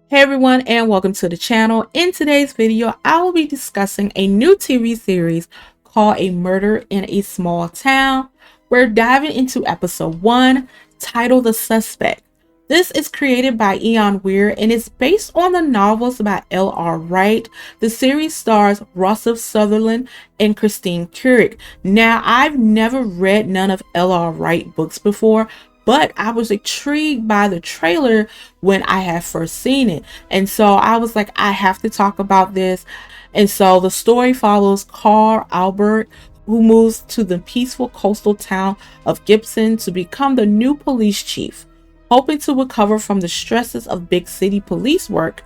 Hey everyone, and welcome to the channel. In today's video, I will be discussing a new TV series called A Murder in a Small Town. We're diving into episode 1, titled The Suspect. This is created by Ian Weir and is based on the novels by L.R. Wright. The series stars Russell Sutherland and Christine Currick. Now, I've never read none of L.R. Wright books before, but I was intrigued by the trailer when I had first seen it. And so I was like, I have to talk about this. And so the story follows Karl Alberg, who moves to the peaceful coastal town of Gibsons to become the new police chief, hoping to recover from the stresses of big city police work.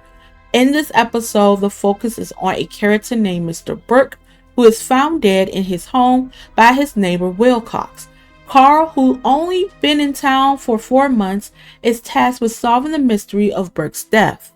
In this episode, the focus is on a character named Mr. Burke, who is found dead in his home by his neighbor Wilcox. Karl, who only been in town for 4 months, is tasked with solving the mystery of Burke's death.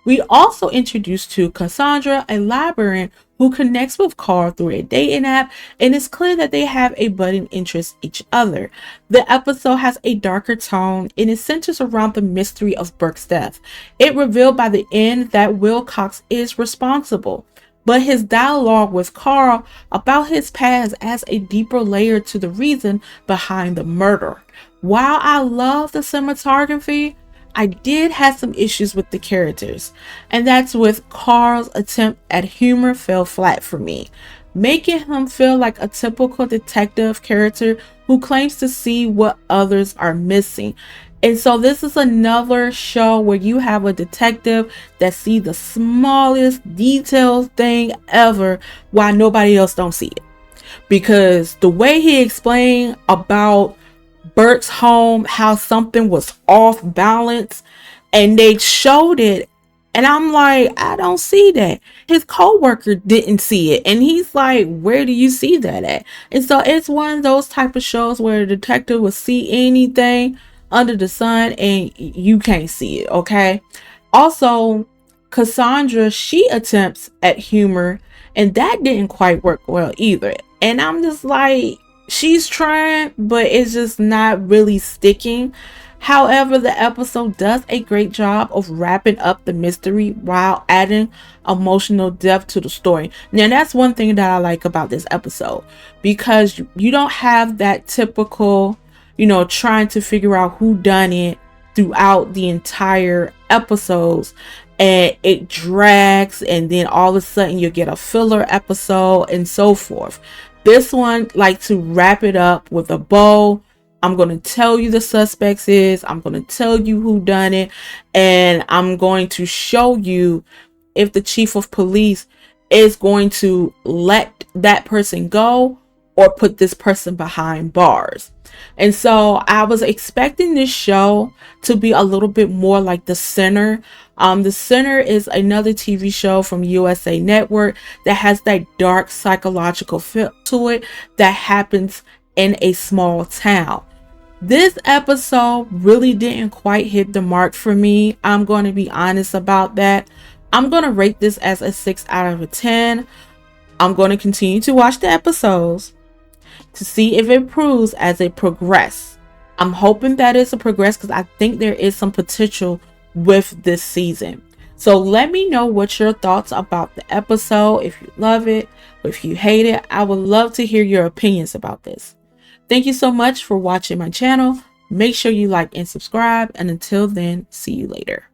We also introduced to Cassandra, a librarian who connects with Karl through a dating app, and it's clear that they have a budding interest in each other. The episode has a darker tone and it centers around the mystery of Burke's death. It revealed by the end that Wilcox is responsible, but his dialogue with Karl about his past adds a deeper layer to the reason behind the murder. While I love the cinematography, I did have some issues with the characters, and that's with Karl's attempt at humor fell flat for me, making him feel like a typical detective character who claims to see what others are missing. And so this is another show where you have a detective that sees the smallest detailed thing ever while nobody else don't see it. Because the way he explained about Burke's home, how something was off balance, and they showed it, and I'm like, I don't see that. His co-worker didn't see it, and he's like, where do you see that at? And so it's one of those type of shows where the detective will see anything under the sun and you can't see it. Okay, also Cassandra, she attempts at humor and that didn't quite work well either, and I'm just like, she's trying, but it's just not really sticking. However, the episode does a great job of wrapping up the mystery while adding emotional depth to the story. Now, that's one thing that I like about this episode, because you don't have that typical, trying to figure out who done it throughout the entire episodes, and it drags, and then all of a sudden you get a filler episode and so forth. This one like to wrap it up with a bow. I'm going to tell you the suspects is, I'm going to tell you who done it, and I'm going to show you if the chief of police is going to let that person go or put this person behind bars. And so I was expecting this show to be a little bit more like The Sinner. The Sinner is another TV show from USA Network that has that dark psychological feel to it that happens in a small town. This episode really didn't quite hit the mark for me. I'm going to be honest about that. I'm going to rate this as a 6 out of 10. I'm going to continue to watch the episodes to see if it improves as it progresses. I'm hoping that it's a progress because I think there is some potential with this season. So let me know what your thoughts about the episode, if you love it or if you hate it. I would love to hear your opinions about this. Thank you so much for watching my channel. Make sure you like and subscribe, and until then, see you later.